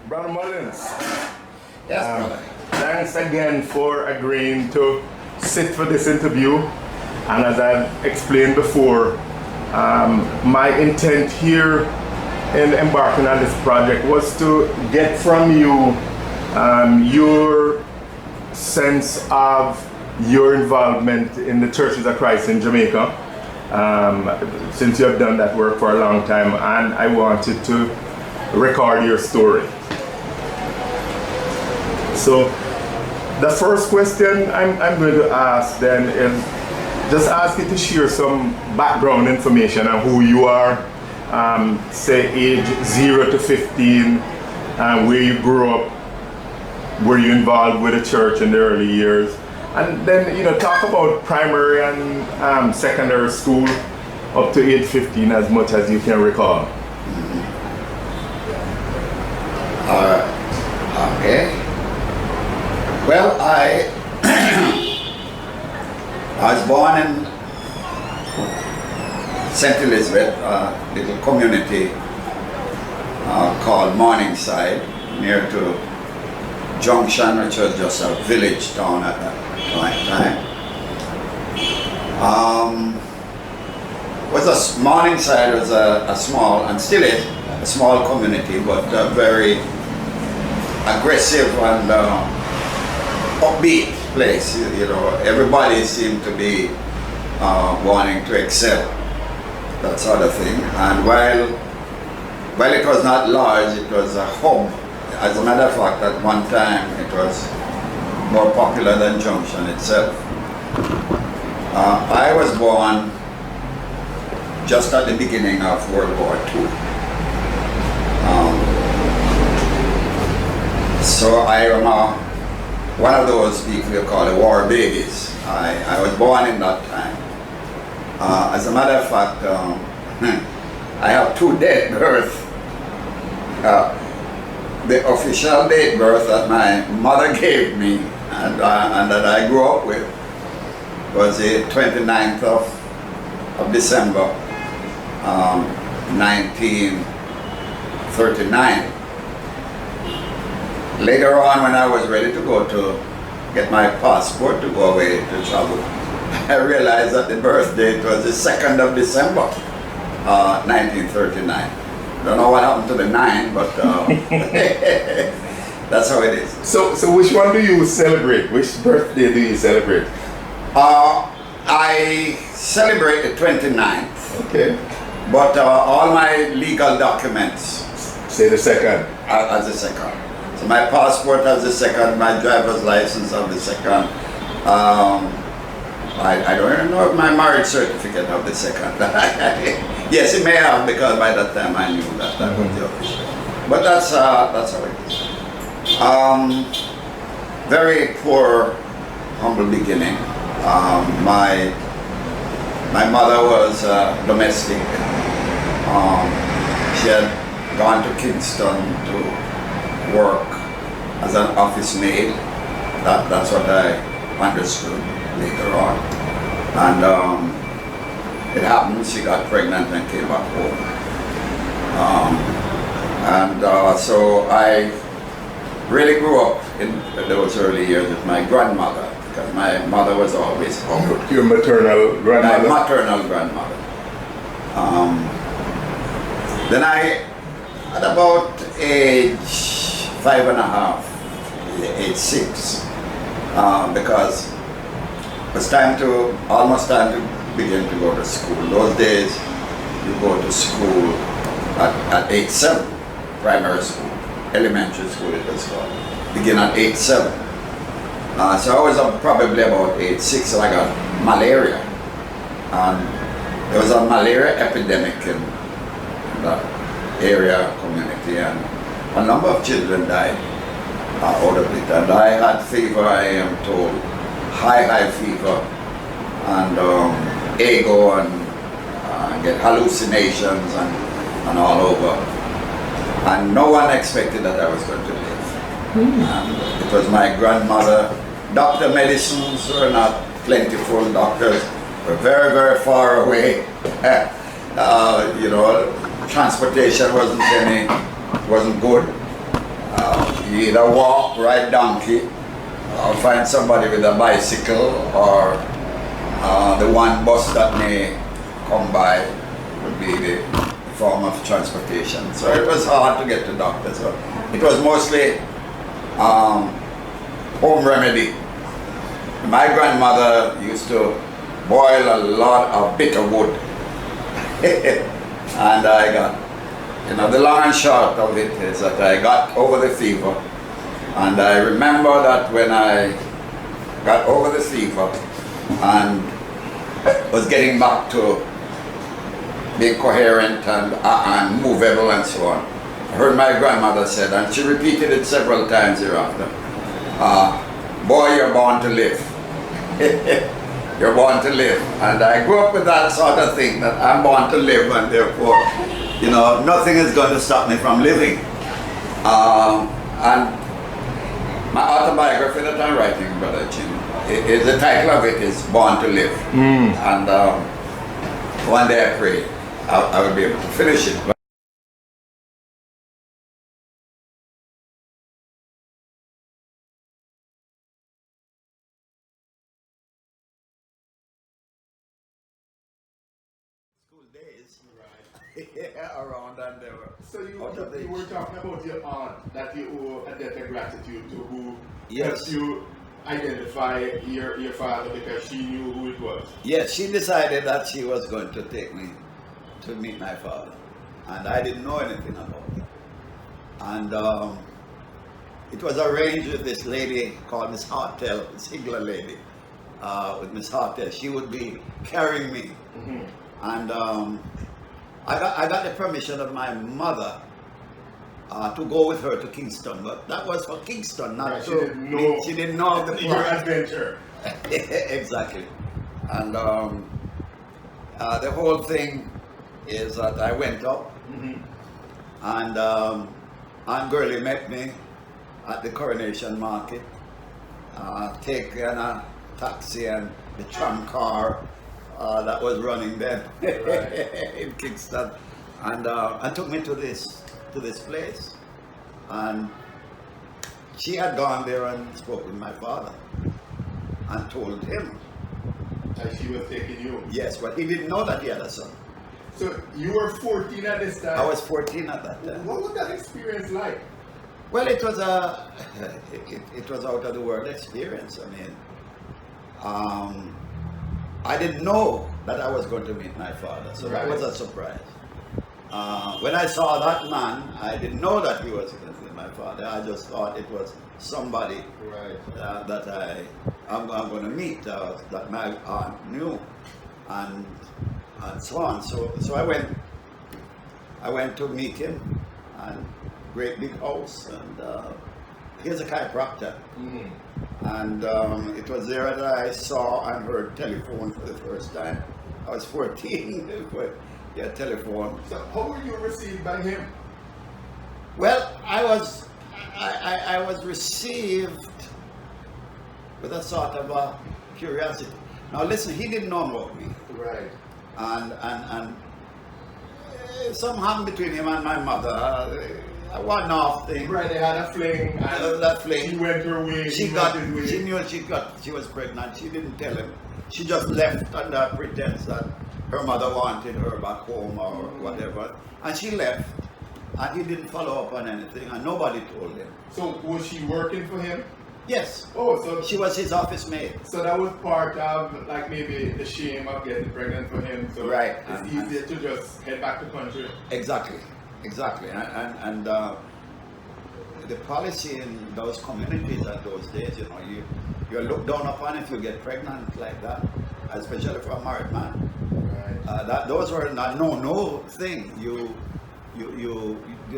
Brother Mullings, Yes, brother. thanks again for agreeing to sit for this interview. And as I've explained before, my intent here in embarking on this project was to get from you your sense of your involvement in the Churches of Christ in Jamaica, since you have done that work for a long time, and I wanted to record your story. So the first question I'm going to ask then is just ask you to share some background information on who you are, say age 0 to 15, where you grew up, were you involved with the church in the early years, and then talk about primary and secondary school up to age 15 as much as you can recall. Okay. Well, I was born in St. Elizabeth, a little community called Morningside, near to Junction, which was just a village town at that time. Morningside was a small, and still is, a small community, but very aggressive and upbeat place. Everybody seemed to be wanting to excel, that sort of thing. And while it was not large, it was a hub. As a matter of fact, at one time it was more popular than Junction itself. I was born just at the beginning of World War II. So I am one of those people you call the war babies. I was born in that time. As a matter of fact, I have two date births. The official date birth that my mother gave me and that I grew up with was the 29th of December, 1939. Later on, when I was ready to go to get my passport to go away to travel, I realized that the birth date was the 2nd of December, 1939. Don't know what happened to the 9, but that's how it is. So which one do you celebrate? Which birthday do you celebrate? I celebrate the 29th. Okay. But all my legal documents say the 2nd. As the 2nd. So my passport has the 2nd, my driver's license has the 2nd. I don't even know if my marriage certificate have the 2nd. Yes, it may have, because by that time I knew that was the official. But that's how it is. Very poor, humble beginning. My mother was domestic. She had gone to Kingston to work as an office maid. That's what I understood later on. And it happened, she got pregnant and came back home. So I really grew up in those early years with my grandmother, because my mother was always home. Your maternal grandmother? My maternal grandmother. Then at about age 5.5, age 6, because it was almost time to begin to go to school. Those days, you go to school at age 7, primary school, elementary school it was called. Begin at age 7. So I was probably about age 6, so I got malaria. And there was a malaria epidemic in that area community, and a number of children died out of it. And I had fever, I am told, high fever, and ago, and get hallucinations and all over. And no one expected that I was going to live. And it was my grandmother. Doctor medicines were not plentiful. Doctors were very, very far away. Transportation wasn't good. you either walk, ride donkey, or find somebody with a bicycle, or the one bus that may come by would be the form of transportation. So it was hard to get to doctors. So it was mostly home remedy. My grandmother used to boil a lot of bitter wood. And I got, the long and short of it is that I got over the fever. And I remember that when I got over the fever and was getting back to being coherent and movable and so on, I heard my grandmother said, and she repeated it several times thereafter, boy, you're born to live. You're born to live. And I grew up with that sort of thing, that I'm born to live, and therefore, nothing is going to stop me from living. And my autobiography that I'm writing, Brother Jim, the title of it is Born to Live. And one day I pray I will be able to finish it. School days, right? Yeah, around and there were. So you were talking about your aunt that you owe a debt of gratitude to, who Yes. helped you identify your father because she knew who it was. Yes, she decided that she was going to take me to meet my father, and I didn't know anything about it. And it was arranged with this lady called Miss Hartel, this England lady, with Miss Hartel. She would be carrying me, and I got the permission of my mother to go with her to Kingston, but that was for Kingston, not Right, to. She didn't know of the your plan. adventure. Exactly. And the whole thing is that I went up, and Aunt Gurley met me at the Coronation Market, taking a taxi and the tram car that was running then in Kingston, and took me to this place. And she had gone there and spoke with my father and told him. That she was taking you. Yes, but he didn't know that he had a son. So you were 14 at this time. I was 14 at that time. What was that experience like? Well, it was it was out of the world experience. I mean, I didn't know that I was going to meet my father, so that was a surprise. When I saw that man, I didn't know that he was going to be my father. I just thought it was somebody that I'm going to meet, that my aunt knew, and so on. So I went to meet him, and great big house, and he's a chiropractor. And it was there that I saw and heard telephone for the first time. I was 14, but yeah, telephone. So how were you received by him? Well, I was received with a sort of a curiosity. Now listen, he didn't know about me. Right. And something happened between him and my mother. A one-off thing. Right, they had a fling. And that fling. She went her way. She knew she was pregnant. She didn't tell him. She just left under pretense that her mother wanted her back home or whatever. And she left. And he didn't follow up on anything, and nobody told him. So was she working for him? Yes. Oh, so She was his office maid. So that was part of, like, maybe the shame of getting pregnant for him. So Right. it's easier to just head back to country. Exactly. And the policy in those communities at those days, you're looked down upon if you get pregnant like that, especially for a married man. Right. Those were not no thing.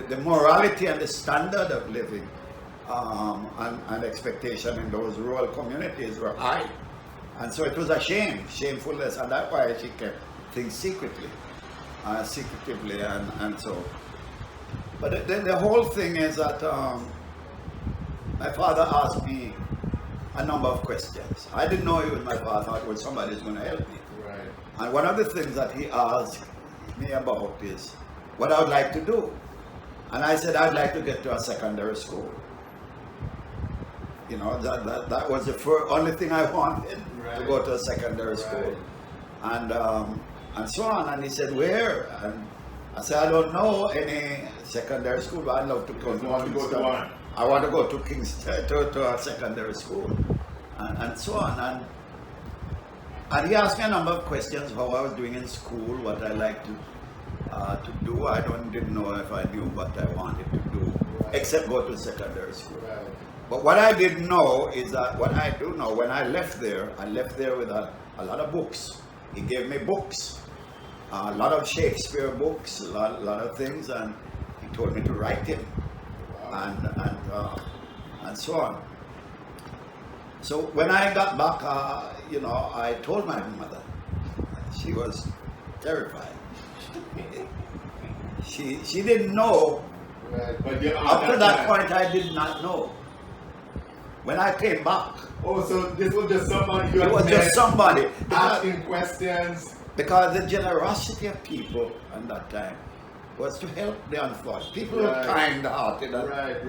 The morality and the standard of living and expectation in those rural communities were high, and so it was a shamefulness, and that's why she kept things secretly, secretively, and so. But the whole thing is that my father asked me a number of questions. I didn't know he was my father. I thought, well, somebody's going to help me. Right. And one of the things that he asked me about is what I would like to do. And I said, I'd like to get to a secondary school. you know, that was the only thing I wanted, to go to a secondary school. And so on. And he said, where? And I said, I don't know any secondary school, but I'd love to go to Kingston. I want to go to Kingston, to a secondary school, and so on. And he asked me a number of questions, how I was doing in school, what I liked to do. I didn't know if I knew what I wanted to do, except go to secondary school. But what I didn't know is that what I do know, when I left there with a lot of books. He gave me books, a lot of Shakespeare books, a lot of things, and he told me to write them, and so on. So when I got back, you know, I told my mother. She was terrified. She didn't know. But Up to that point, I did not know. When I came back. Oh, so this was just somebody you It was just somebody asking questions. Because the generosity of people at that time was to help the unfortunate. People were kind-hearted.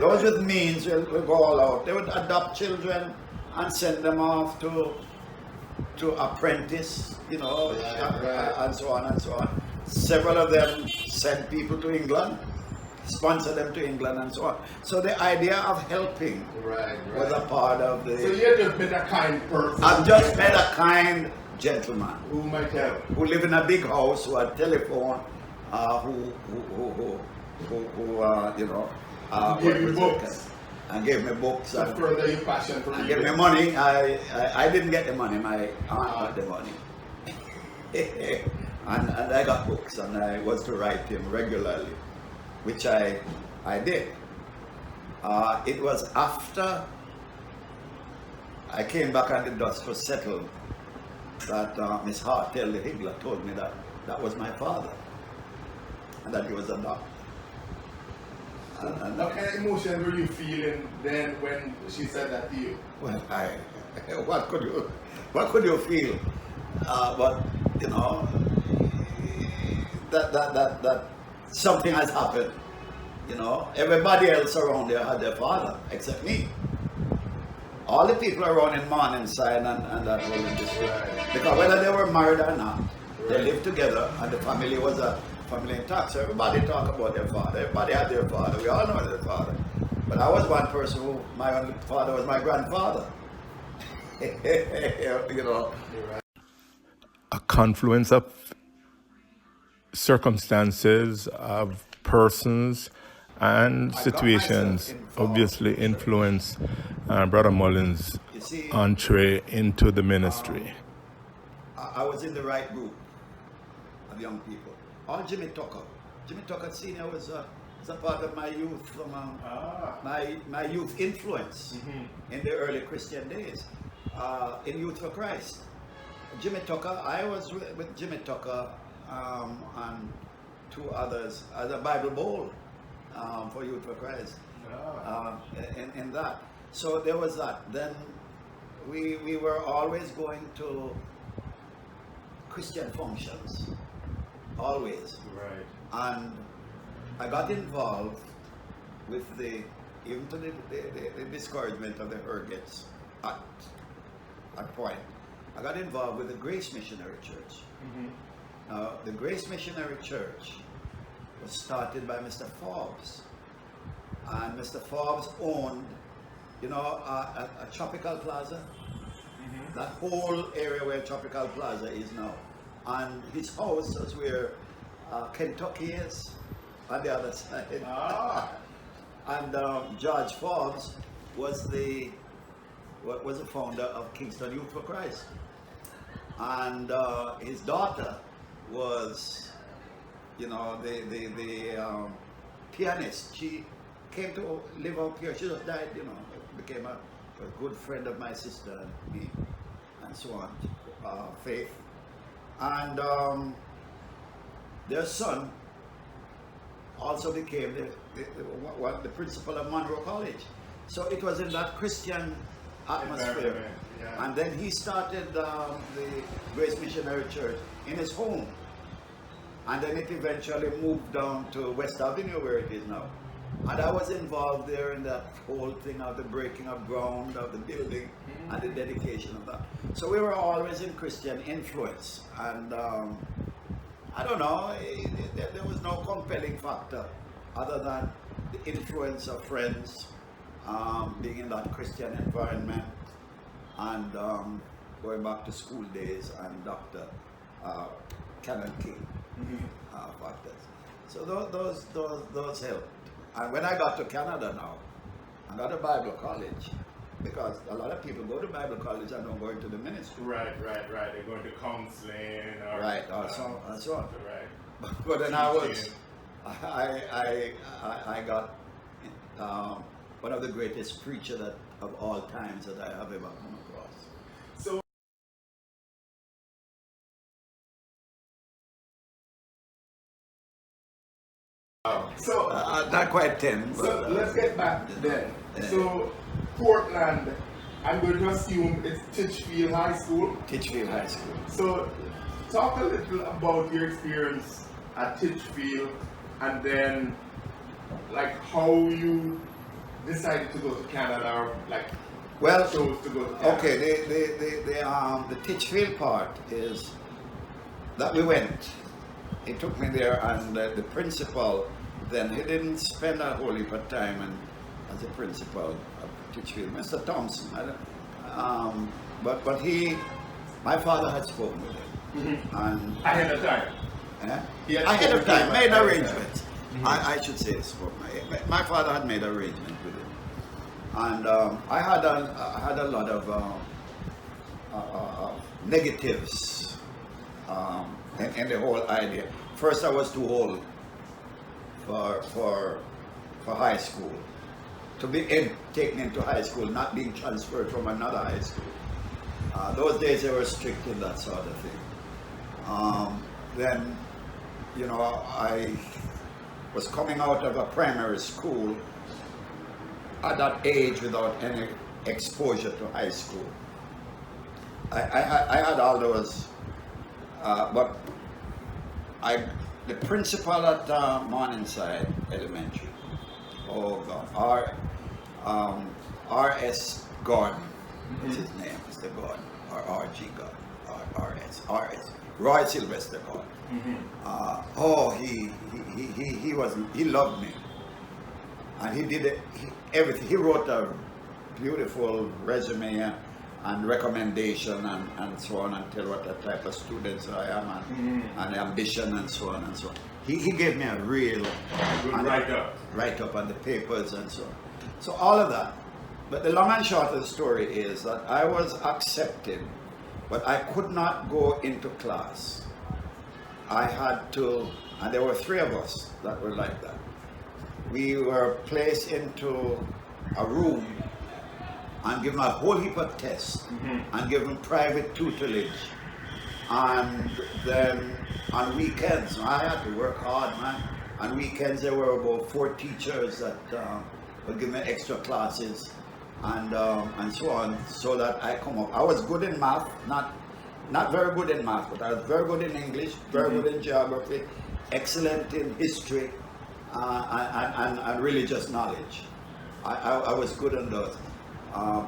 Those with means will go all out. They would adopt children and send them off to apprentice, you know, and so on and so on. Several of them sent people to England, sponsor them to England and so on. So the idea of helping was a part of the... So you've just been a kind person. I've just been a kind gentleman. Who might help? Who live in a big house, who had telephone, you know... Give you books. And gave me books. To further your passion for and reading. gave me money. I didn't get the money, my aunt got the money. and I got books, and I was to write him regularly, which I did. It was after I came back and the dust was settled that Miss Hartel, the Higgler, told me that was my father, and that he was a doctor. And what kind of emotion were you feeling then when she said that to you? Well, what could you feel? But you know, that something has happened. You know, everybody else around there had their father except me. All the people around in Morningside and that was in this because whether they were married or not, they lived together, and the family was a family intact. So everybody talk about their father. Everybody had their father. We all know their father. But I was one person who my only father was my grandfather. You know. A confluence of circumstances, of persons and situations obviously influence Brother Mullings' entree into the ministry. I was in the right group of young people. All Jimmy Tucker. Jimmy Tucker Sr. was a part of my youth, my youth influence in the early Christian days, in Youth for Christ. Jimmy Tucker, I was with Jimmy Tucker and two others as a Bible Bowl for Youth for Christ in that. So there was that. Then we were always going to Christian functions, always. Right. And I got involved with even to the discouragement of the Hergets at point. I got involved with the Grace Missionary Church. Now, the Grace Missionary Church was started by Mr. Forbes. And Mr. Forbes owned, you know, a Tropical Plaza. That whole area where Tropical Plaza is now. And his house was where Kentucky is, on the other side. And George Forbes was the founder of Kingston Youth for Christ. And his daughter was, you know, the pianist. She came to live up here. She just died, you know, became a good friend of my sister and me, and so on, Faith. And their son also became the principal of Monroe College. So it was in that Christian atmosphere. And then he started the Grace Missionary Church in his home. And then it eventually moved down to West Avenue where it is now. And I was involved there in that whole thing of the breaking of ground of the building and the dedication of that. So we were always in Christian influence. And I don't know, there was no compelling factor other than the influence of friends, being in that Christian environment, and going back to school days and Dr. Canon King factors. So those helped. And when I got to Canada now, I got to Bible college, because a lot of people go to Bible college and don't go into the ministry. Right. They're going to counseling. Or, Right, and so on. Right. But then I got one of the greatest preachers of all times that I have ever come across. So Not quite 10. So let's get back then. Yeah. So Portland, I'm going to assume it's Titchfield High School. Titchfield High School. So talk a little about your experience at Titchfield, and then like how you decided to go to Canada, or like chose to go to Canada. Okay, the Titchfield part is that we went. He took me there, and the principal then, he didn't spend a whole heap of time as a principal of Titchfield, Mr. Thompson. But my father had spoken with him, and Ahead of time. ahead of time, made arrangements. I should say this for my father had made arrangements with him, and I had a lot of negatives in the whole idea. First, I was too old for high school, to be taken into high school, not being transferred from another high school. Those days they were strict in that sort of thing. Then, you know, I was coming out of a primary school at that age without any exposure to high school. I had all those, but the principal at Morningside Elementary, oh God, R.S. Gordon, what's his name, Mr. Gordon, or R.G. Gordon, R.S. Roy Sylvester Gordon. He loved me, and he did everything. He wrote a beautiful resume and recommendation and so on, and tell what type of students I am, and ambition and so on and so on. He gave me a real write-up on the papers and so on. So all of that. But the long and short of the story is that I was accepted, but I could not go into class. I had to, and there were 3 of us that were like that. We were placed into a room and given a whole heap of tests, and given private tutelage. And then on weekends, I had to work hard, man. On weekends there were about 4 teachers that would give me extra classes and so on, so that I come up. I was good in math, not very good in math, but I was very good in English, very good in geography, excellent in history, and religious knowledge. I was good on those.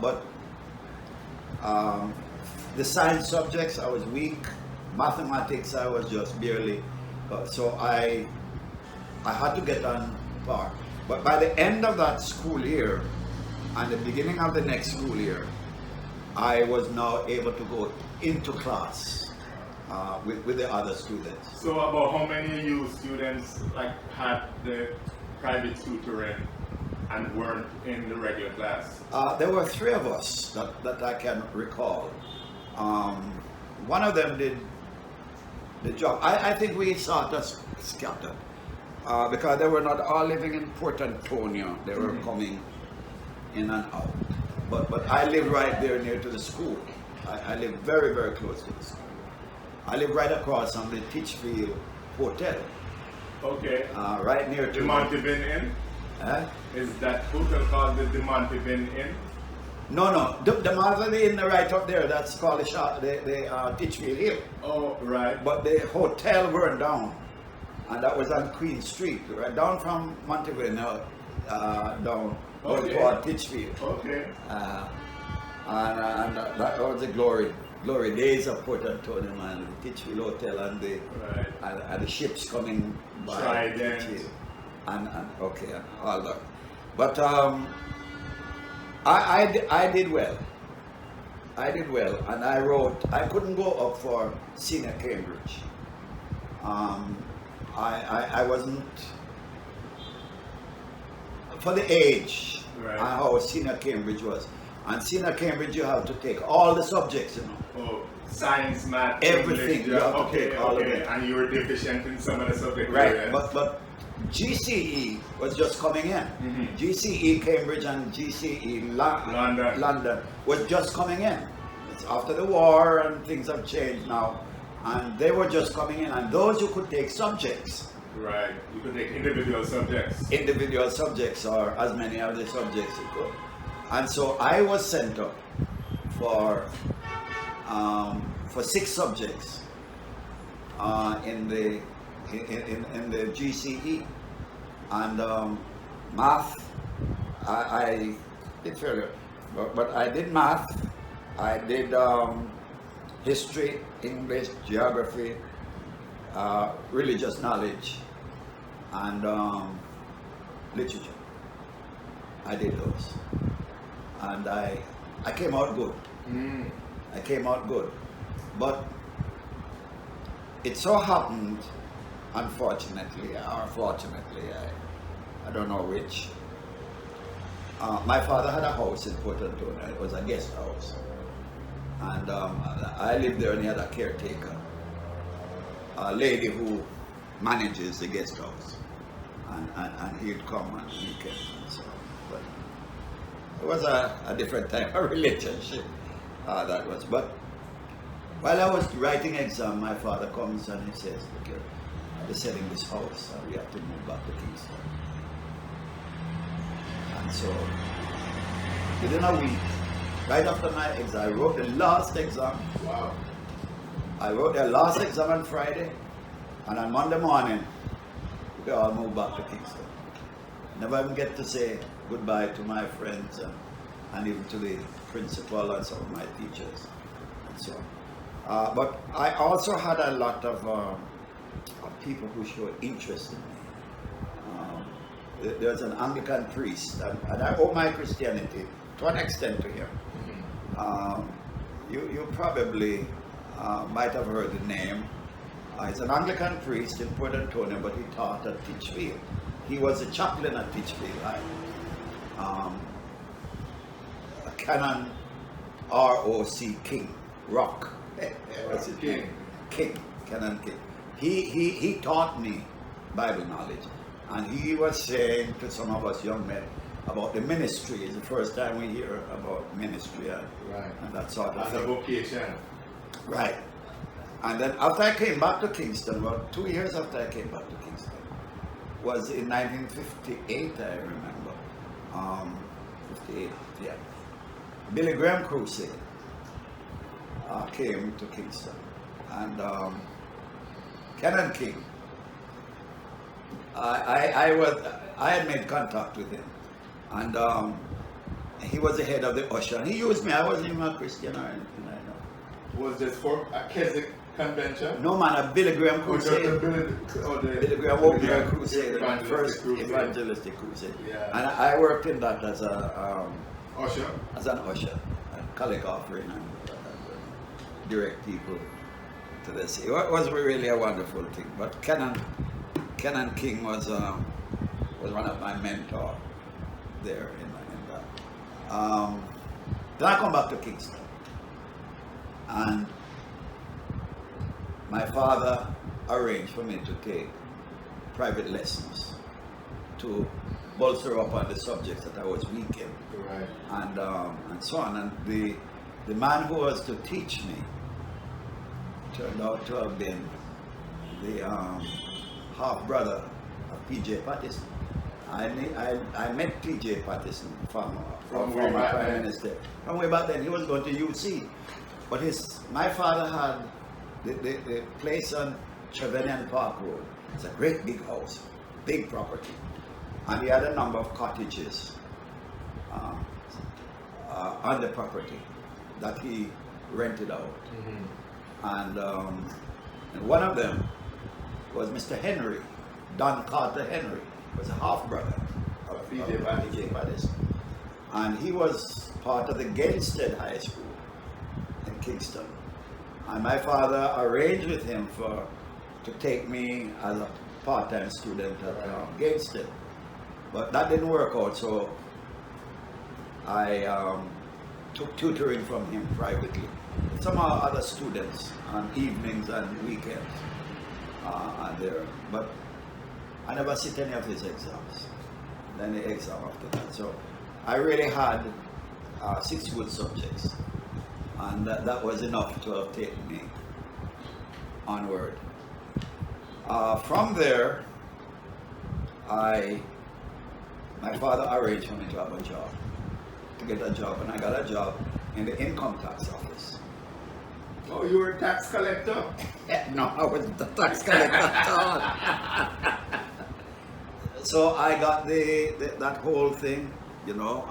But the science subjects I was weak. Mathematics I was just barely. So I had to get on par. But by the end of that school year and the beginning of the next school year, I was now able to go into class with the other students. So about how many of you students had the private tutoring and weren't in the regular class? There were 3 of us that I can recall. One of them did the job. I think we sort of scattered because they were not all living in Port Antonio. They were coming in and out. But I lived right there near to the school. I lived very, very close to the school. I lived right across from the Titchfield Hotel. Okay. Right near to the Montevin Inn? Is that hotel called the Montevin Inn? No. The Montevin Inn right up there, that's called the Titchfield Hill. Oh, right. But the hotel burned down, and that was on Queen Street, right down from Montevin. down Okay. toward Titchfield. Okay. And that was the glory days of Port Antonio, man. The Titchfield Hotel and the ships coming by. Trident. Titchfield. And okay, and all that. But I did well. And I couldn't go up for senior Cambridge. I wasn't, for the age, Right. and how senior Cambridge was. And senior Cambridge, you have to take all the subjects, Oh, science, math, Everything, English, you have to okay, take all of okay. it. And you were deficient in some of the subject right? areas. But GCE was just coming in. Mhm. GCE Cambridge and GCE London was just coming in. It's after the war and things have changed now, and they were just coming in. And those who could take subjects, Right. You could take individual subjects, or as many of the subjects you could. And so I was sent up for 6 subjects in the GCE, and math. I did fairly, but I did math. I did history, English, geography, religious knowledge, and literature. I did those, and I came out good. I came out good, but it so happened, unfortunately or fortunately, I don't know which. My father had a house in Port Antonio. It was a guest house, and I lived there, and he had a caretaker, a lady who manages the guest house, and he'd come on weekends and so on. But it was a different type of relationship, that was. But while I was writing exam, my father comes and he says, "Look here, they're selling this house, and we have to move back to Kingston." And so, within a week, right after my exam, I wrote the last exam. Wow. I wrote the last exam on Friday, and on Monday morning, we all moved back to Kingston. Never even get to say goodbye to my friends and even to the principal and some of my teachers and so on. But I also had a lot of people who showed interest in me. There's an Anglican priest, and I owe my Christianity to an extent to him. You probably might have heard the name. He's an Anglican priest in Port Antonio, but he taught at Titchfield. He was a chaplain at Titchfield. Canon R.O.C. King, Rock. What's his name? King, Canon King. He taught me Bible knowledge, and he was saying to some of us young men about the ministry. It's the first time we hear about ministry and that sort of As a thing. vocation. Right. And then after I came back to Kingston, about 2 years after I came back to Kingston, was in 1958, I remember. 58, yeah. Billy Graham Crusade came to Kingston, and Canon King. I had made contact with him, and he was the head of the Ocho, and he used me. I wasn't even a Christian or anything like that. Was this for a Keswick convention? No man, a Billy Graham Crusade. Billy Graham opened a crusade, the first evangelistic crusade. Yeah. And I worked in that as a Ocho? as an usher, and collect offering and direct people to the sea. It was really a wonderful thing. But Canon King was one of my mentors there in that. Then I come back to Kingston, and my father arranged for me to take private lessons to bolster up on the subjects that I was weak in. Right. And so on. And the man who was to teach me turned out to have been the half brother of P.J. Patterson. I met P.J. Patterson, former Prime Minister. From way back then, he was going to UC. But my father had the place on Trevanian Park Road. It's a great big house, big property. and he had a number of cottages on the property that he rented out. And one of them was Mr. Henry, Don Carter Henry, was a half brother of P.J. Paddis. And he was part of the Gainstead High School in Kingston. And my father arranged with him to take me as a part-time student at Gainstead. But that didn't work out, so I took tutoring from him privately. Some other students on evenings and weekends are there, but I never sit any of his exams, any exam after that. So I really had 6 good subjects, and that was enough to have taken me onward. From there, my father arranged for me to have a job, to get a job, and I got a job in the income tax office. Oh, you were a tax collector? No, I wasn't a tax collector at all. So I got that whole thing, you know.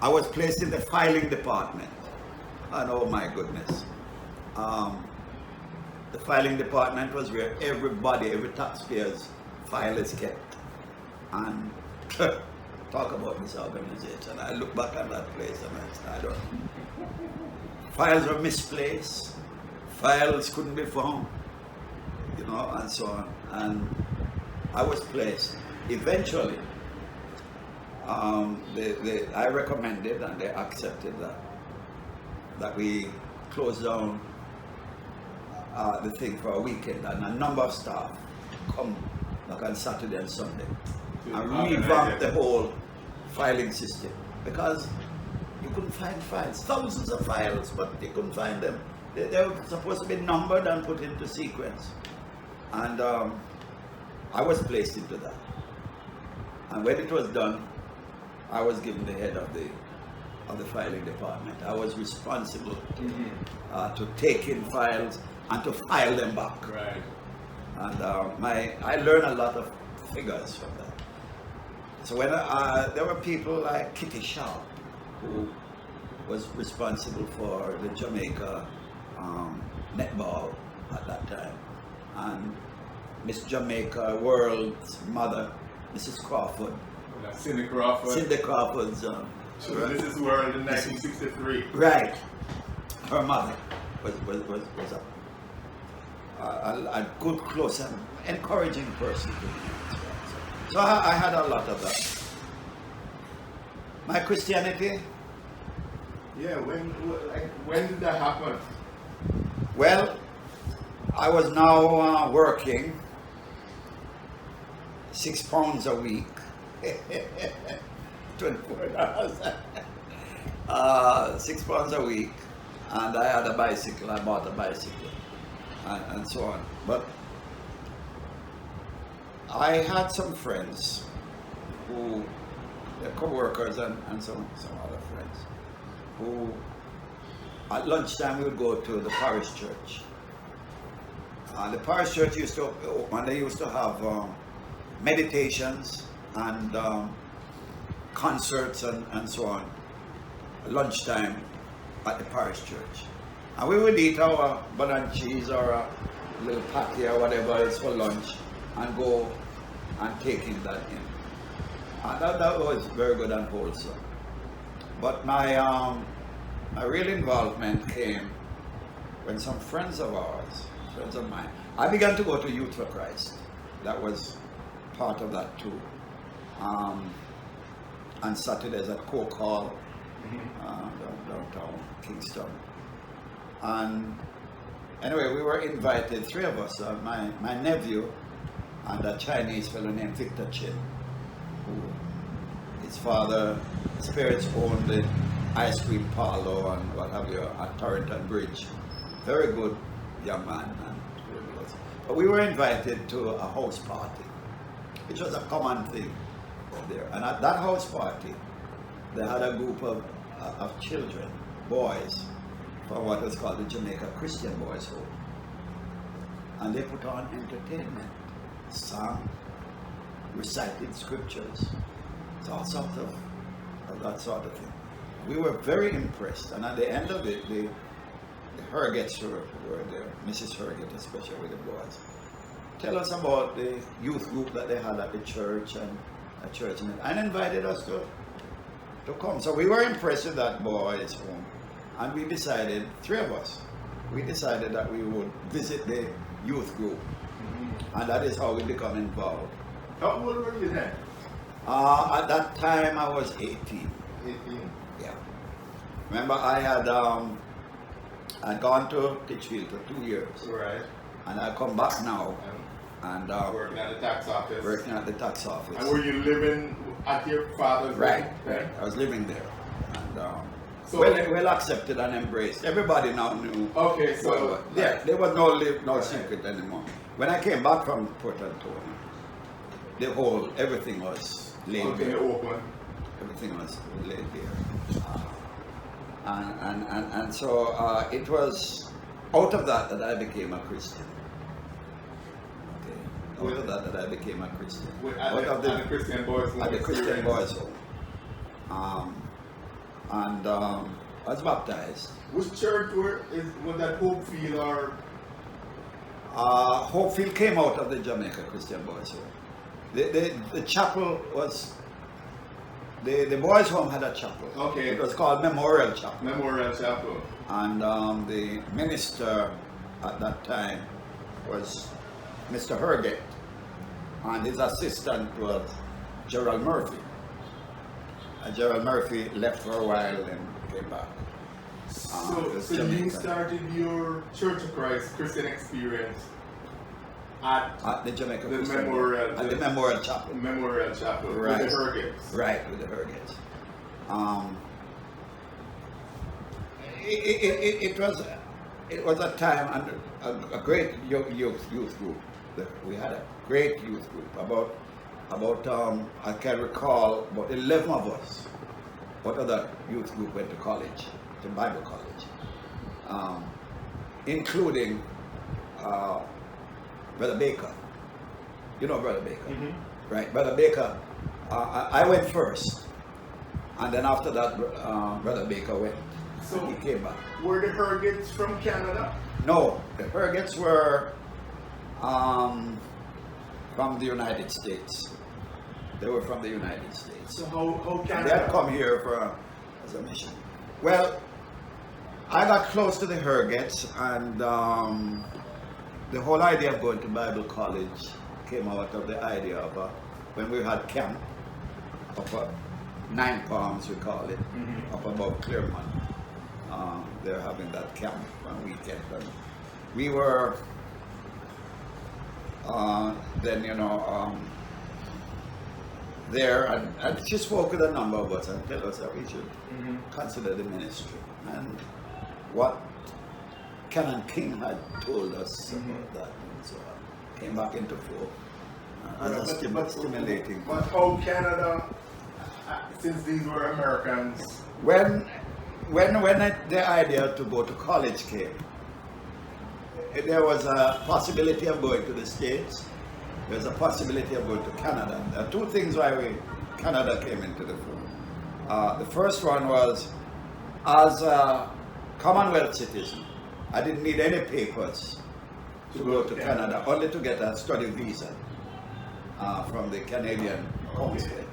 I was placed in the filing department, and oh my goodness. The filing department was where every taxpayer's file is kept. And talk about this organization. I look back at that place and I don't know. Files were misplaced, files couldn't be found, you know, and so on. And I was placed. Eventually, I recommended and they accepted that we closed down the thing for a weekend, and a number of staff come back on Saturday and Sunday and revamp the whole filing system, because you couldn't find files, thousands of files, but you couldn't find them. They were supposed to be numbered and put into sequence, and I was placed into that. And when it was done, I was given the head of the filing department. I was responsible to take in files and to file them back. Right. And I learned a lot of figures from that. So when there were people like Kitty Sharp, who was responsible for the Jamaica netball at that time, and Miss Jamaica World's mother, Mrs. Crawford. Cindy Crawford. Cindy Crawford's. So this is World in 1963. Right. Her mother was a good, close, and encouraging person to me as well. So I had a lot of that. My Christianity. Yeah. When did that happen? Well, I was now working 6 pounds a week. 24 hours. 6 pounds a week, and I had a bicycle. I bought a bicycle, and so on. But I had some friends who, co-workers and some other friends, who at lunchtime we would go to the parish church. The parish church used to open. They used to have meditations and concerts and so on, lunchtime at the parish church. And we would eat our bun and cheese or a little patty or whatever it's for lunch, and go and take in that in. And that was very good and wholesome. But my real involvement came when some friends of mine, I began to go to Youth for Christ. That was part of that too. On Saturdays at Coke Hall, downtown Kingston. And anyway, we were invited, 3 of us, my nephew and a Chinese fellow named Victor Chin, who his parents owned the ice cream parlor and what have you at Torrington Bridge. Very good young man. But we were invited to a house party, which was a common thing there. And at that house party, they had a group of children, boys, from what was called the Jamaica Christian Boys Home. And they put on entertainment, sang, recited scriptures. It's all sorts of that sort of thing. We were very impressed, and at the end of it, the Hergets were there, Mrs. Herget especially with the boys. Tell us about the youth group that they had at the church and invited us to come. So we were impressed with that boys' home, and we decided, three of us, we decided that we would visit the youth group, and that is how we become involved. How old were you then? At that time I was 18. 18. Yeah. Remember I had I'd gone to Kitchfield for 2 years. Right. And I come back now and Working at the tax office. working at the tax office. And were you living at your father's? Right, home? right. I was living there. And So- well accepted and embraced. Everybody now knew. Okay, so Yeah, there was no secret anymore. When I came back from Port Antonio, everything was laid okay, bare. open. Everything was laid bare. And so it was out of that I became a Christian. Okay. Out of that I became a Christian. At the Christian boys' home. At the Christian boys' home. I was baptized. Which church was that Hopefield or? Hopefield came out of the Jamaica Christian boys' home. The chapel was, the boys' home had a chapel. Okay. It was called Memorial Chapel. Memorial Chapel. And the minister at that time was Mr. Herget, and his assistant was Gerald Murphy. Gerald Murphy left for a while and came back. So you Jamaica. started your Church of Christ Christian experience at The Jamaica the Christian- Memorial, at the Memorial Chapel. Memorial Chapel Right. with the Hergets. Right, with the Hergets. It was a time and a great youth group. We had a great youth group. About I can recall about 11 of us. Out of that youth group went to college, to Bible college, including Brother Baker. You know Brother Baker, right? Brother Baker. I went first, and then after that, Brother Baker went. So He came back. were the Hergets from Canada? No, the Hergets were from the United States. They were from the United States. So how They had Canada? come here as a mission. Well, I got close to the Hergets, and the whole idea of going to Bible college came out of the idea of when we had camp up 9 Palms, we call it, up above Claremont. They're having that camp on weekend. And we were then, there, and she spoke with a number of us and tell us that we should consider the ministry. And what Canon King had told us about that, and so came back into full. Stimulating. But how Canada, since these were Americans, When the idea to go to college came, there was a possibility of going to the States. There's a possibility of going to Canada. There are two things why Canada came into the fold. The first one was, as a Commonwealth citizen, I didn't need any papers to go to Canada, only to get a study visa from the Canadian consulate.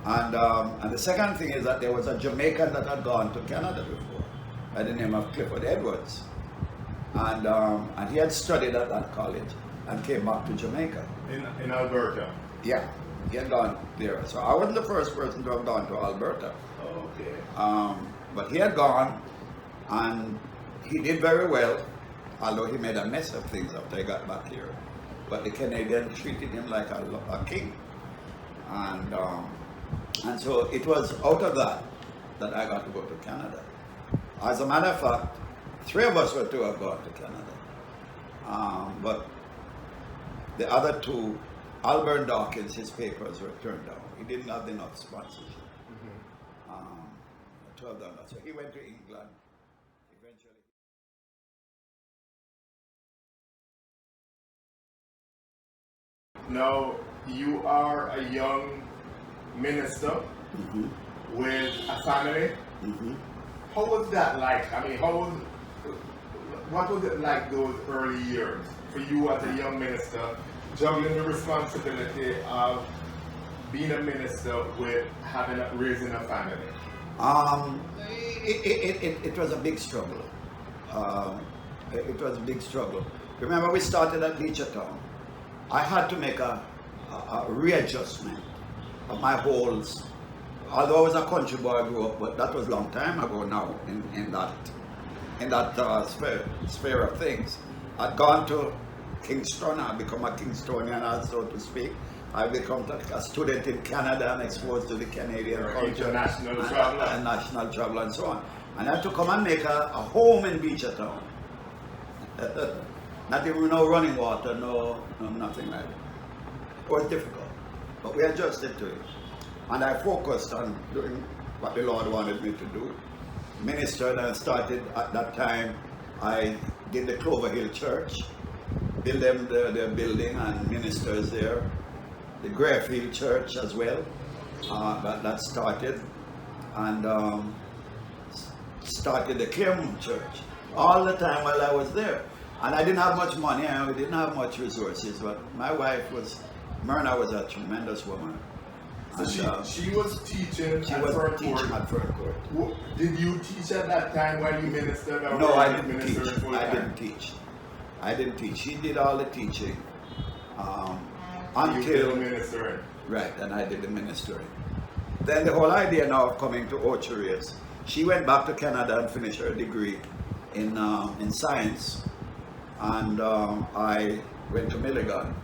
And the second thing is that there was a Jamaican that had gone to Canada before, by the name of Clifford Edwards. And he had studied at that college and came back to Jamaica. in Alberta. Yeah, he had gone there. So I wasn't the first person to have gone to Alberta. Okay. But he had gone, and he did very well, although he made a mess of things after he got back here. But the Canadians treated him like a king. And so it was out of that I got to go to Canada. As a matter of fact, 3 of us were to have gone to Canada. But the other 2, Albert Dawkins, his papers were turned down. He didn't have enough sponsorship to have done that. So he went to England eventually. Now, you are a young minister with a family. How was that like? I mean, what was it like those early years for you as a young minister, juggling the responsibility of being a minister with raising a family? It was a big struggle. It was a big struggle. Remember, we started at Beachertown. I had to make a readjustment of my goals. Although I was a country boy, I grew up, but that was a long time ago now in that sphere of things. I'd gone to Kingston. I'd become a Kingstonian, so to speak. I become a student in Canada and exposed to the Canadian culture, international travel, and national travel, and so on. And I had to come and make a home in Beachertown. Not even no running water, no nothing like that. It was difficult, but we adjusted to it. And I focused on doing what the Lord wanted me to do. Ministered and started at that time. I did the Clover Hill Church, built them their building and ministers there. The Greyfield Church as well, that started, and started the Claremont Church all the time while I was there. And I didn't have much money, and we didn't have much resources, but my wife Myrna was a tremendous woman. So she was teaching She at was Fern teaching Court. at Fern Court. Did you teach at that time while you ministered? Or No, were I you didn't ministering teach. full-time? I didn't teach. She did all the teaching You did until ministering. right, and I did the ministering. Then the whole idea now of coming to Ocho Rios, she went back to Canada and finished her degree in science, and I went to Milligan.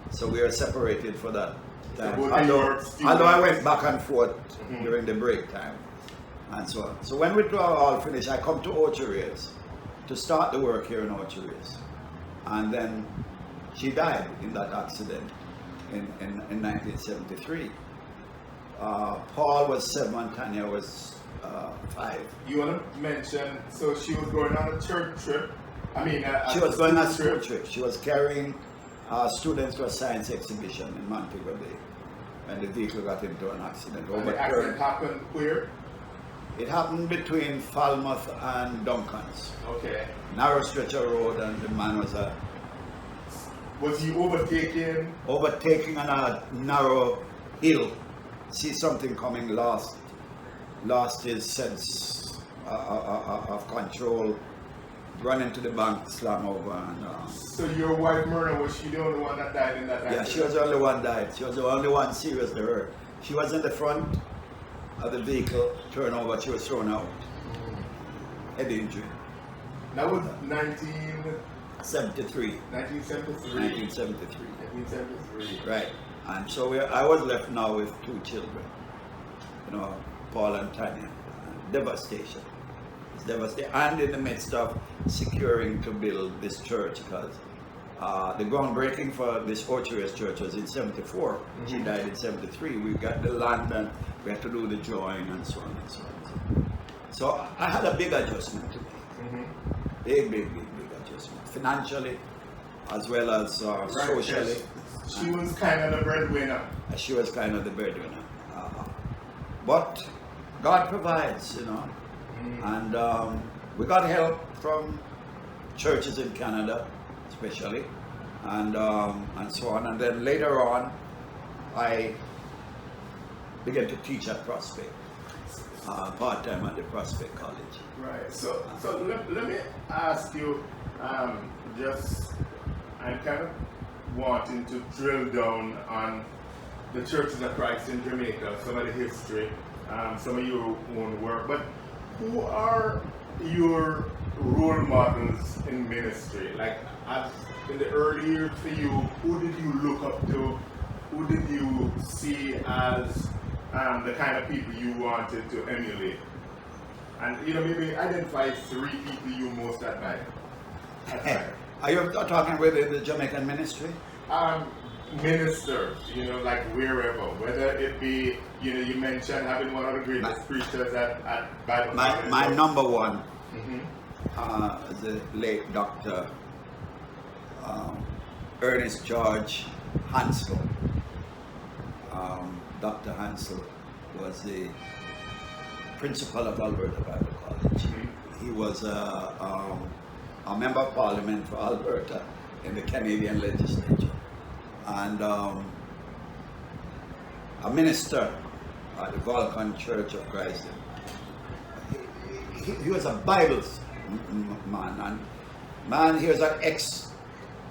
So we were separated for that time. Although I went back and forth during the break time and so on. So when we were all finished, I come to Ocho Rios to start the work here in Ocho Rios. And then she died in that accident in 1973. Paul was 7 and Tanya was 5. You want to mention, so she was going on a church trip. She was going on a school trip. She was carrying students to a science exhibition in Montego Bay. And the vehicle got into an accident. And the accident happened where? It happened between Falmouth and Duncan's. Okay. Narrow stretch of road, and the man was Was he overtaken? overtaking on a narrow hill. See something coming, lost his sense of control, run into the bank, slam over, and So your wife Myrna, was she the only one that died in that accident? yeah, she was the only one died. She was the only one seriously hurt. She was in the front of the vehicle, turned over, she was thrown out. Head injury. That was 1973. 1973. Right. And so I was left now with 2 children, Paul and Tanya. Devastation. It's devastating. And in the midst of securing to build this church, because the groundbreaking for this Ocho Rios church was in 74. She died in 73. We got the land and we had to do the drawing and so on and so on. So I had a big adjustment to make. Big adjustment. Financially, as well as socially. She was kind of the breadwinner. She was kind of the breadwinner. But God provides, And we got help from churches in Canada, especially, and so on. And then later on, I began to teach at Prospect, part-time at the Prospect College. Right. So let me ask you, I'm kind of wanting to drill down on the Churches of Christ in Jamaica, some of the history, some of your own work, but who are your role models in ministry? Like, in the early years for you, who did you look up to? Who did you see as the kind of people you wanted to emulate? And maybe identify 3 people you most admire. Are you talking with the Jamaican ministry? Ministers, like wherever, whether it be, you mentioned having one of the greatest preachers at Bible College. My number one, the late Dr. Ernest George Hanslow. Dr. Hansel was the principal of Alberta Bible College. He was a member of parliament for Alberta in the Canadian legislature, and a minister at the Vulcan Church of Christ. He was a Bible man, and he was an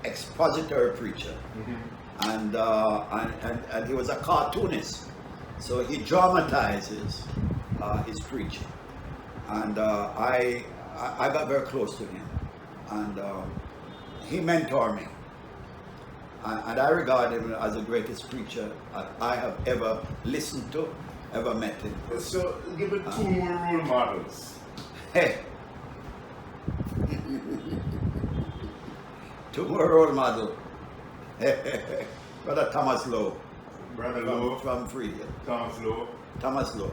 expository preacher, and he was a cartoonist, so he dramatizes his preaching, and I got very close to him, and he mentored me, and I regard him as the greatest preacher I have ever listened to, ever met him. So give it two more role models. Hey. Two more role model. Brother Thomas Lowe. Brother Lowe. From Freehill. Thomas Lowe. Thomas Lowe.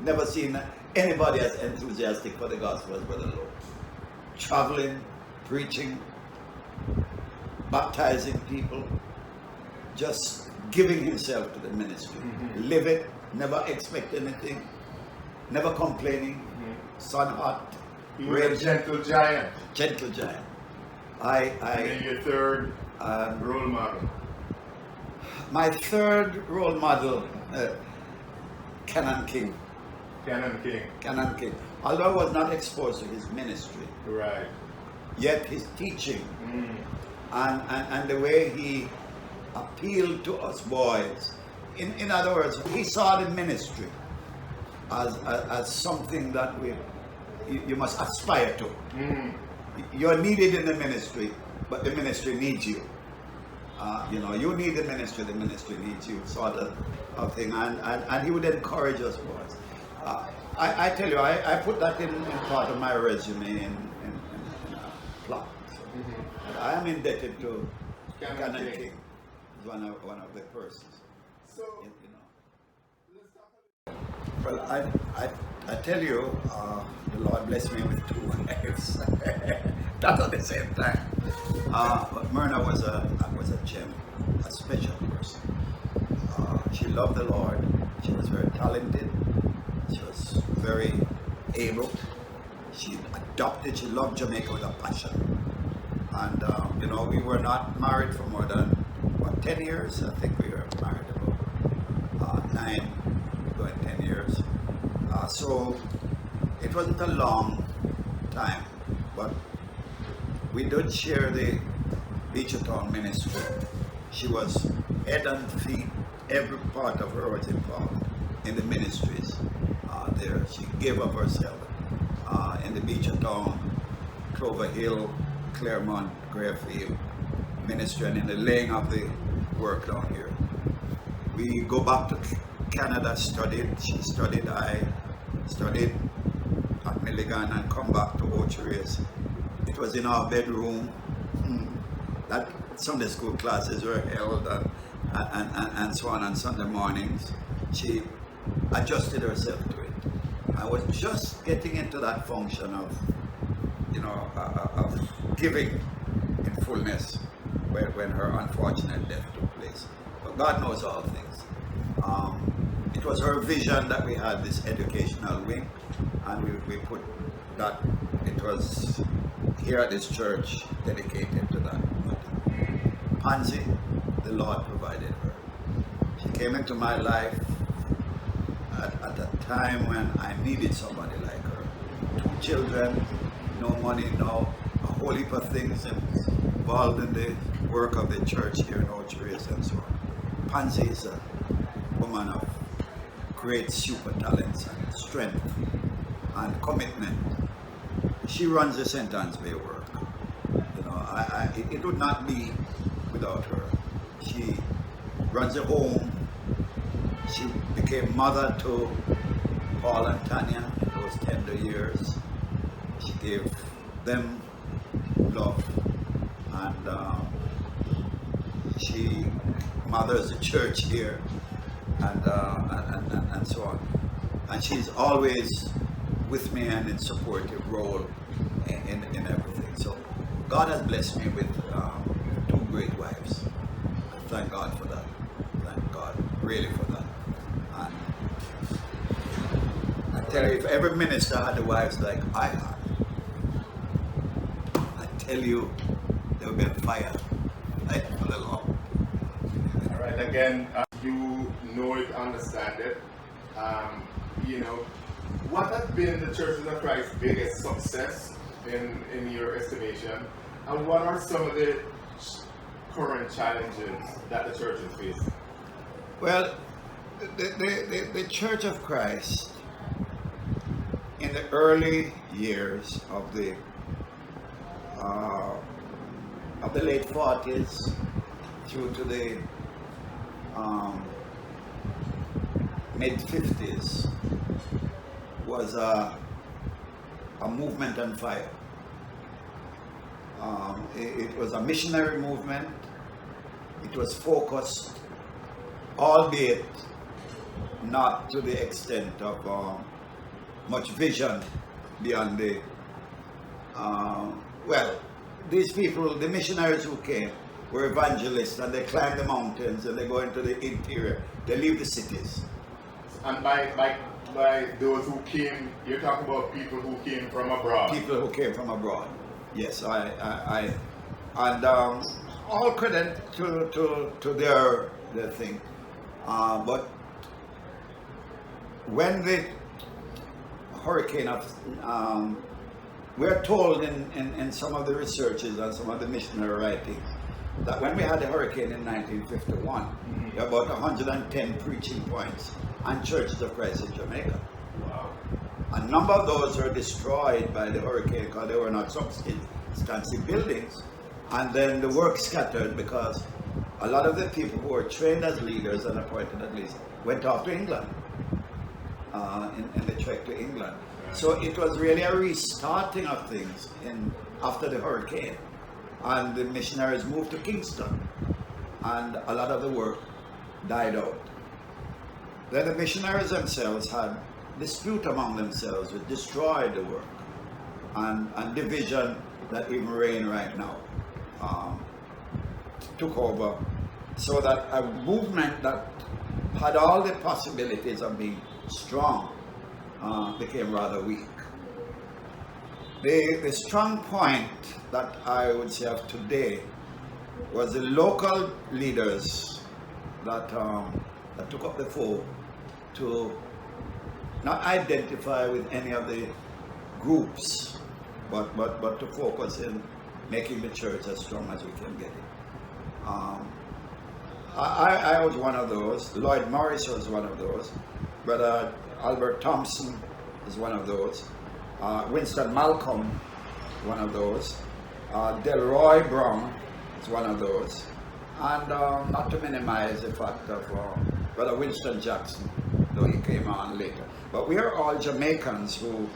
Never seen anybody as enthusiastic for the gospel as Brother Lowe. Traveling, preaching, baptizing people, just giving himself to the ministry. Live it, never expect anything, never complaining, sun hot. He was a gentle giant. Gentle giant. And then your third role model. My third role model, Canon King. Canon King. Canon King. Although I was not exposed to his ministry, Right. yet his teaching and the way he appealed to us boys. In other words, he saw the ministry as something that you must aspire to. You're needed in the ministry, but the ministry needs you. You need the ministry needs you, sort of thing. And he would encourage us boys. I tell you, I put that in part of my resume in a plot. So I am indebted to Canon King. One of the persons. So, let's talk about. Well, I tell you, the Lord blessed me with two wives. Not at the same time. But Myrna was a gem, a special person. She loved the Lord. She was very talented. She was very able. She loved Jamaica with a passion. And we were not married for more than 10 years. I think we were married about 9, going 10 years. So it wasn't a long time, but we did share the Beachertown ministry. She was head and feet, every part of her was involved in the ministries there. She gave up herself in the Beachertown, Clover Hill, Claremont, Greyfield ministry, and in the laying of the work down here. We go back to Canada, she studied, I studied at Milligan, and come back to Ocho. It was in our bedroom that Sunday school classes were held and so on Sunday mornings. She adjusted herself to it. I was just getting into that function of giving in fullness when her unfortunate death took place. But God knows all things. It was her vision that we had this educational wing, and we put that, it was here at this church dedicated to that. Pansy, the Lord provided her. She came into my life at a time when I needed somebody like her. 2 children, no money, a whole heap of things involved in the work of the church here in Ocho and so on. Pansy is a woman of great super talents and strength and commitment. She runs the St. Anne's Bay work. It would not be without her. She runs a home. She became mother to Paul and Tanya in those tender years. She gave them love, and she mothers the church here, and so on. And she's always with me and in supportive role in everything. So God has blessed me with 2 great wives. Thank God for that. Thank God. really for that. And I tell you, if every minister had the wives like I had, I tell you, there would be a fire like for the Lord. All right, again, you know it, understand it. You know, what has been the Churches of Christ's biggest success in your estimation, and what are some of the current challenges that the church is facing? Well, the Church of Christ in the early years of the late 40s through to the mid 50s was a movement on fire. It was a missionary movement. It was focused, albeit not to the extent of much vision beyond the well, these people, the missionaries who came, were evangelists, and they climb the mountains and they go into the interior. They leave the cities. And by those who came, you're talking about people who came from abroad. People who came from abroad. Yes, and all credit to their thing. But when the hurricane of we're told in some of the researches and some of the missionary writings that when we had the hurricane in 1951, there were about 110 preaching points and Churches of Christ in Jamaica. Wow. A number of those were destroyed by the hurricane because they were not substantive buildings, and then the work scattered because a lot of the people who were trained as leaders and appointed as leaders went off to England, in the trek to England. So it was really a restarting of things after the hurricane, and the missionaries moved to Kingston, and a lot of the work died out. Then the missionaries themselves had dispute among themselves, which destroyed the work, and division that even reign right now took over, so that a movement that had all the possibilities of being strong became rather weak. The strong point that I would say of today was the local leaders that took up the fold to not identify with any of the groups, but to focus in making the church as strong as we can get it. I was one of those. Lloyd Morris was one of those. Brother Albert Thompson is one of those. Winston Malcolm, one of those. Delroy Brown is one of those. And not to minimize the fact of Brother Winston Jackson, though he came on later. But we are all Jamaicans who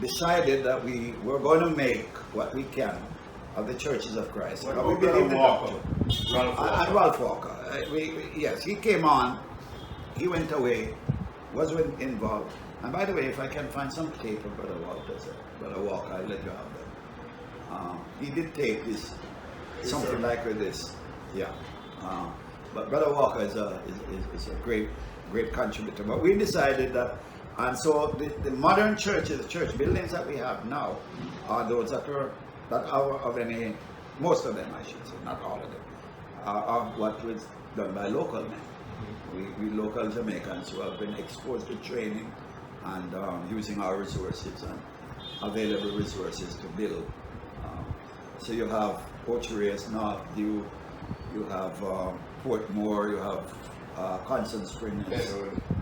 decided that we were going to make what we can of the Churches of Christ. What we about believe in Walker? and Ralph Walker. Yes, he came on, he went away, wasn't involved. And by the way, if I can find some tape of Brother Walker, I'll let you have that. He did tape this, something like this. Yeah. But Brother Walker is a great contributor. But we decided that, and so the modern churches, the church buildings that we have now, are those that are of any, most of them I should say, not all of them, are what was done by local men. We local Jamaicans who have been exposed to training and using our resources and available resources to build. So you have Ocho, Rios, North, you have Portmore, you have Constant Springs,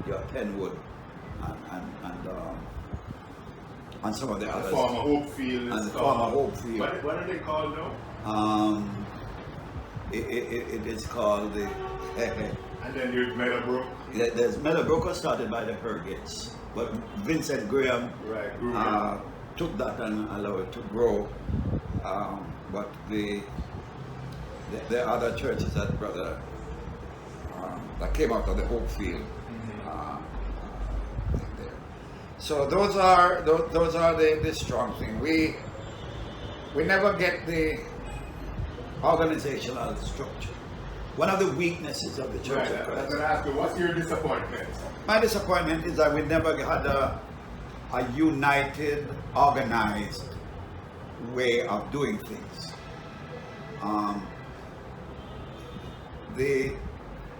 you have Penwood, and some of the others. Former Hopefield. And the former Hopefield. What are they called now? It is called the. And then there's Meadowbrook. There's Meadowbrook was started by the Hergates, but Vincent Graham took that and allowed it to grow. But the other churches that that came out of the Hopefield. So those are the strong thing. We never get the organizational structure. one of the weaknesses of the Church Right, of I was Christ. going to ask you, what's your disappointment? My disappointment is that we never had a united, organized way of doing things.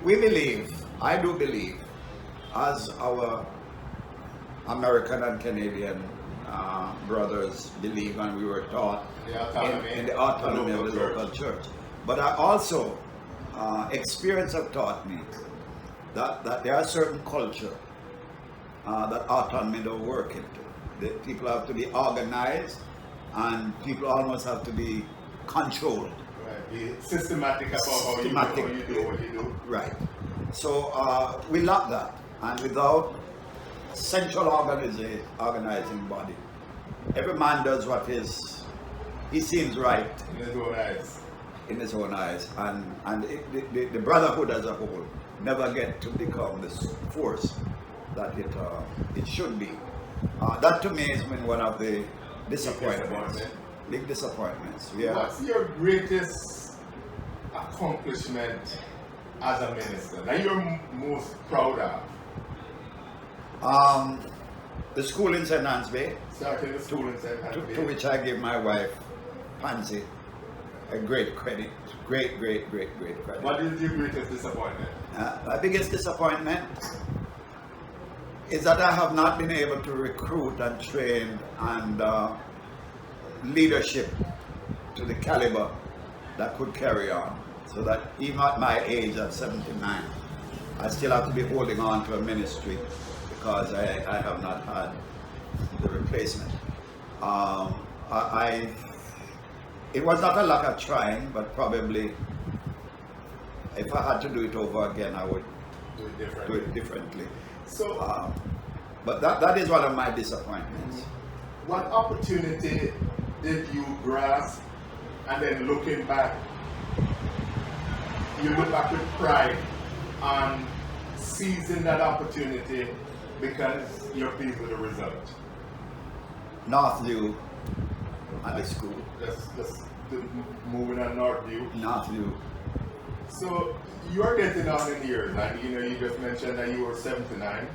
We believe, I do believe, as our American and Canadian brothers believe, and we were taught in the autonomy of the local church. But I also, experience have taught me that there are certain culture that autonomy don't work into. The people have to be organized, and people almost have to be controlled. Right, be systematic about how you do what you do. Right. So we lack that, and without a central organizing body, every man does what he seems right In his own eyes. in his own eyes, and the brotherhood as a whole never get to become this force that it should be. That to me has been one of the disappointments. Big disappointments. Yeah. What's your greatest accomplishment as a minister that you're most proud of? The school in St. Anne's Bay, Starting the school in St. to which I give my wife, Pansy, a great credit. Great credit. What is your greatest disappointment? My biggest disappointment is that I have not been able to recruit and train and leadership to the caliber that could carry on. So that even at my age of 79, I still have to be holding on to a ministry because I have not had the replacement. It was not a lack of trying, but probably if I had to do it over again, I would do it differently. So, but that is one of my disappointments. what opportunity did you grasp, and then looking back, you look back with pride on seizing that opportunity because you're pleased with the result? Northview at the school. Just moving on Northview. Northview. So you're getting on in years, and you just mentioned that you were 79.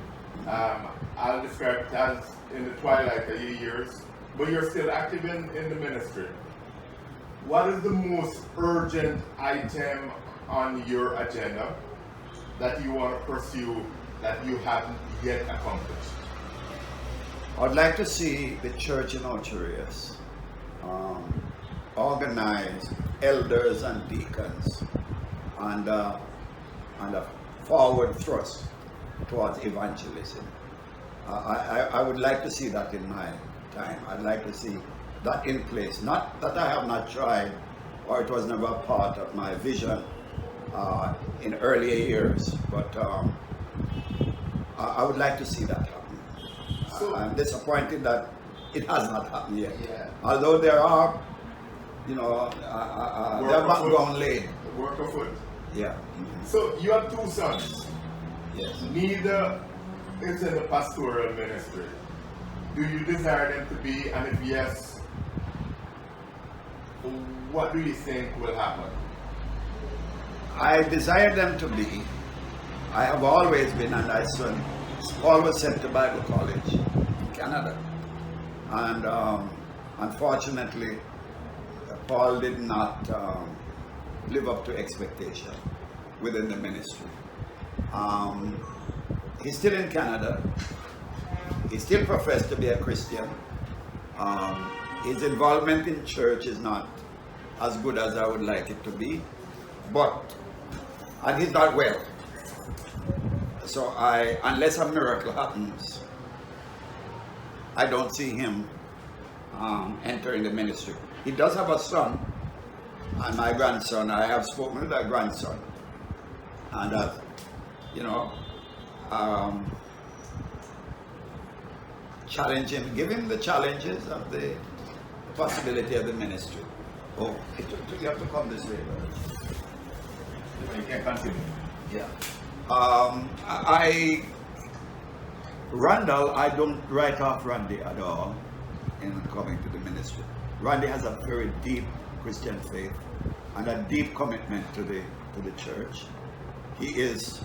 I'll describe it as in the twilight of your years, but you're still active in the ministry. What is the most urgent item on your agenda that you want to pursue that you haven't yet accomplished? I'd like to see the church in Ocho Rios organize elders and deacons and a forward thrust towards evangelism. I would like to see that in my time. I'd like to see that in place. Not that I have not tried or it was never a part of my vision in earlier years, but I would like to see that happen. So, I'm disappointed that it has not happened yet. Yeah. Although there are, there are background laid. Work of foot. Yeah. So you have two sons. Yes. Neither is in the pastoral ministry. Do you desire them to be, and if yes, what do you think will happen? I desire them to be. I have always been, and I always sent to Bible college in Canada. And unfortunately, Paul did not live up to expectation within the ministry. He's still in Canada. He still professed to be a Christian. His involvement in church is not as good as I would like it to be, and he's not well. So unless a miracle happens, I don't see him entering the ministry. He does have a son, and my grandson. I have spoken with that grandson, and challenge him, give him the challenges of the possibility of the ministry. Oh, you have to come this way, brother. You can continue. Yeah. Randall, I don't write off Randy at all in coming to the ministry. Randy has a very deep Christian faith and a deep commitment to the to the church. He is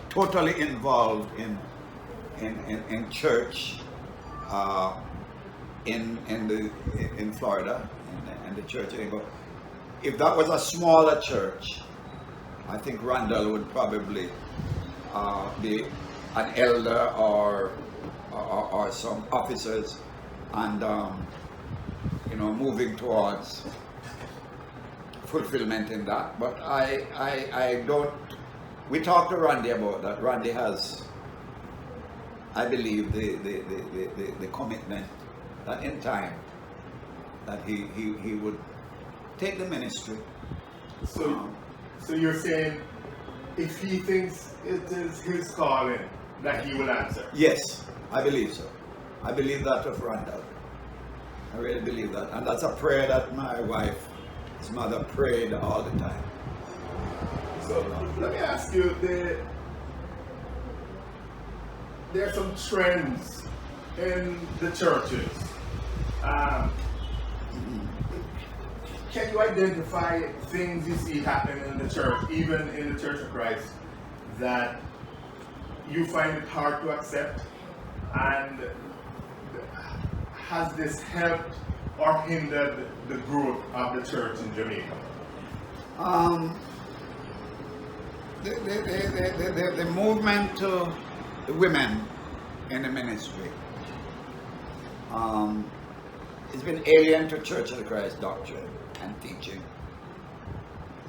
totally involved in church in Florida, in the church. But if that was a smaller church, I think Nydell would probably be an elder or some officers, and moving towards fulfillment in that. But I don't. We talked to Randy about that. Randy has, I believe, the commitment that in time that he would take the ministry. So you're saying if he thinks it is his calling, that he will answer? Yes, I believe so. I believe that of Nydell. I really believe that. And that's a prayer that my wife, his mother, prayed all the time. So let me ask you, there are some trends in the churches. Can you identify things you see happening in the church, even in the Church of Christ, that you find it hard to accept? And has this helped or hindered the growth of the church in Jamaica? The movement to the women in the ministry it's been alien to Church of Christ doctrine and teaching,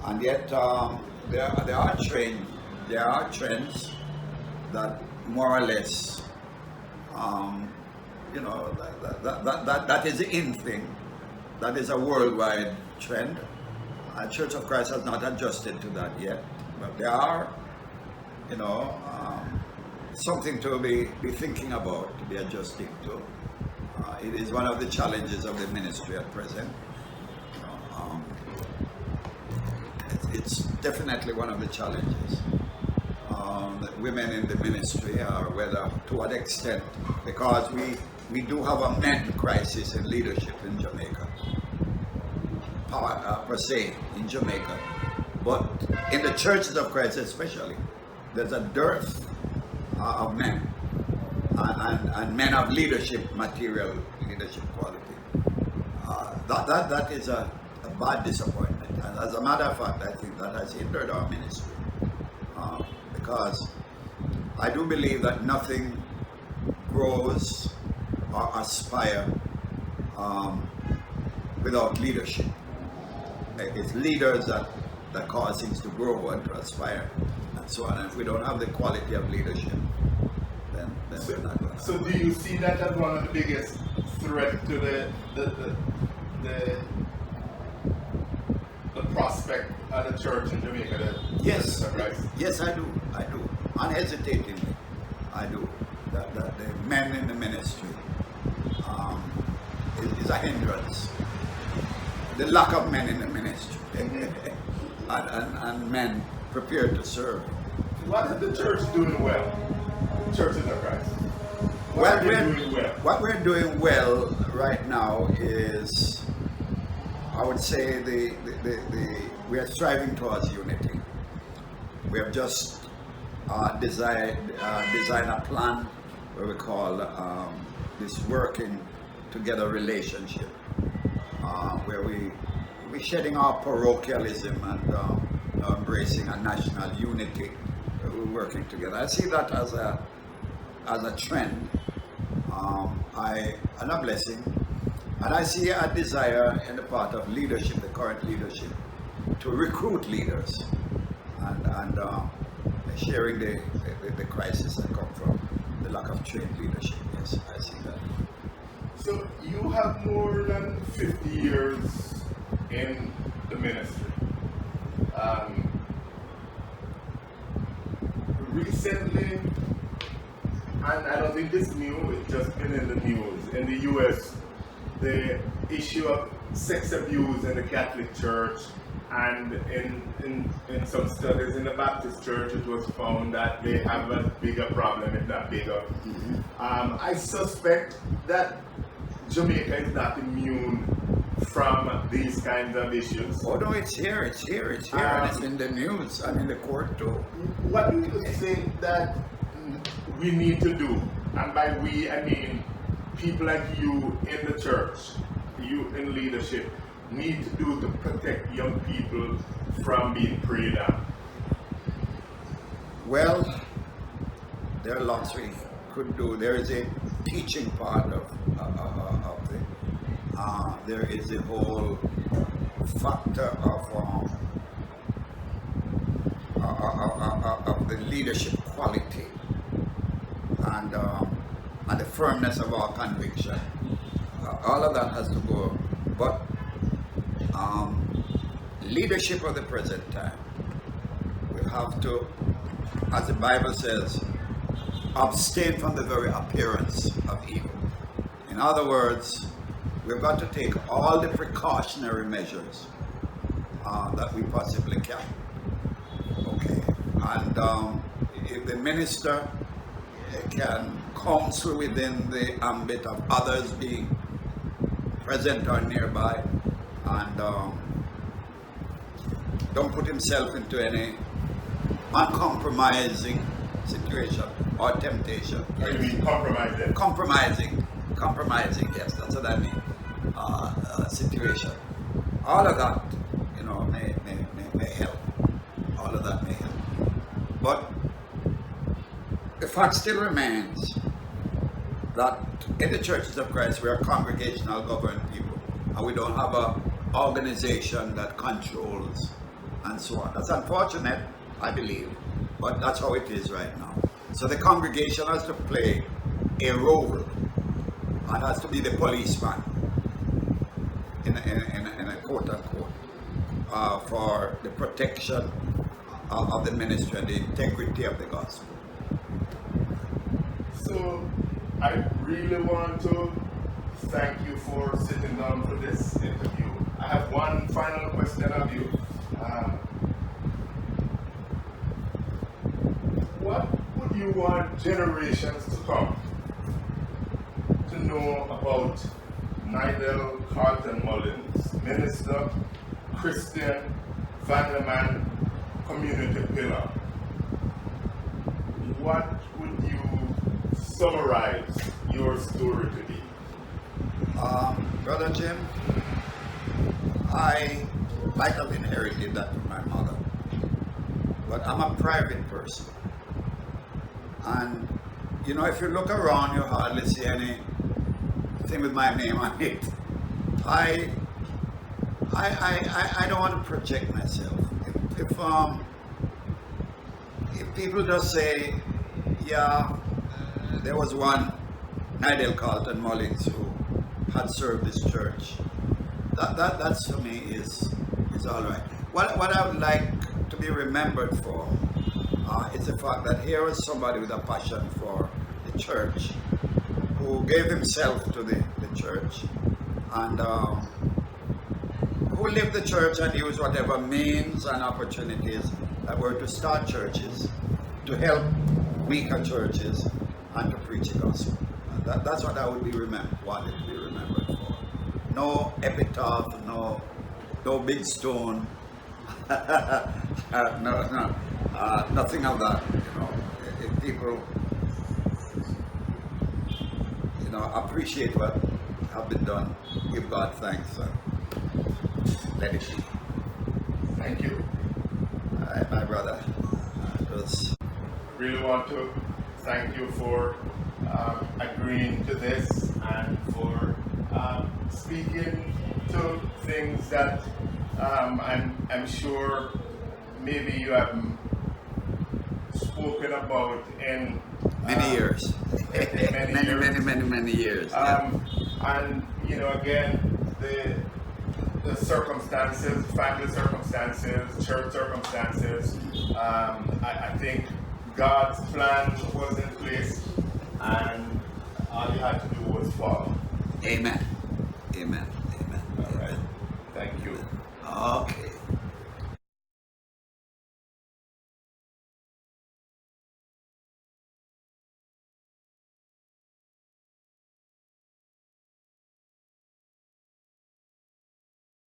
and yet there are trends that more or less that is the in thing, that is a worldwide trend. Church of Christ has not adjusted to that yet, but there are something to be thinking about, to be adjusting to. It is one of the challenges of the ministry at present. It's definitely one of the challenges. That women in the ministry are, whether to what extent, because we do have a men crisis in leadership in Jamaica, per se in Jamaica, but in the churches of Christ especially, there's a dearth of men and men of leadership material, leadership quality. That is a bad disappointment, and as a matter of fact, I think that has hindered our ministry, because I do believe that nothing grows or aspire without leadership. It's leaders that cause things to grow and to aspire and so on. And if we don't have the quality of leadership, then we're not going to. So do you see that as one of the biggest threats to the prospect of the church in Jamaica? Yes, yes, I do. Unhesitatingly, I do. That the men in the ministry is a hindrance. The lack of men in the ministry and men prepared to serve. What is the church doing well? Churches of Christ. What we're doing well right now is, I would say, we are striving towards unity. We have just designed a plan where we call this working together relationship, where we're shedding our parochialism and embracing a national unity. We're working together. I see that as a trend, and a blessing, and I see a desire in the part of leadership, the current leadership, to recruit leaders and sharing the crisis that come from the lack of trained leadership. Yes, I see that. So you have more than 50 years in the ministry. Recently, and I don't think it's new, it's just been in the news, in the US, the issue of sex abuse in the Catholic Church, and in some studies in the Baptist Church, it was found that they have a bigger problem, if not bigger. I suspect that Jamaica is not immune from these kinds of issues. Oh no, it's here, and it's in the news and in the court too. What do you think that we need to do? And by we, I mean people like you in the church, you in leadership, need to do to protect young people from being preyed on? Well, there are lots we could do. There is a teaching part of it. There is the whole factor of the leadership quality and the firmness of our conviction. All of that has to go. But leadership of the present time, we have to, as the Bible says, abstain from the very appearance of evil. In other words, we've got to take all the precautionary measures that we possibly can. Okay, and if the minister can counsel within the ambit of others being present or nearby, and don't put himself into any uncompromising situation or temptation. Or you mean compromising? Compromising, yes, that's what I mean. Situation. All of that, may help. All of that may help. But the fact still remains that in the churches of Christ we are congregational governed people, and we don't have an organization that controls and so on. That's unfortunate, I believe, but that's how it is right now. So the congregation has to play a role and has to be the policeman in a quote unquote for the protection of the ministry and the integrity of the gospel. So I really want to thank you for sitting down for this interview. I have one final question of you. What would you want generations to come to know about Nydell Carlton Mullings, minister, Christian, family man, community pillar? What would you summarize your story to be? Brother Jim, I might have inherited that from my mother, but I'm a private person. And if you look around, you hardly see anything with my name on it. I don't want to project myself. If people just say, yeah, there was one Nydell Carlton Mullings who had served this church, that to me is all right. What I would like to be remembered for is the fact that here was somebody with a passion for the church, who gave himself to the church, and who lived the church and used whatever means and opportunities that were to start churches, to help weaker churches, and to preach the gospel. That's what I would be wanted to be remembered for. No epitaph, no big stone, nothing of that. If people, appreciate what have been done, give God thanks, and let it be. Thank you. All right, my brother. Really want to thank you for agreeing to this and for speaking to things that I'm sure maybe you have spoken about in many years. Many years. And again, the circumstances, family circumstances, church circumstances, I think God's plan was in place, and all you had to do was follow. Amen. All right. Thank you. Okay.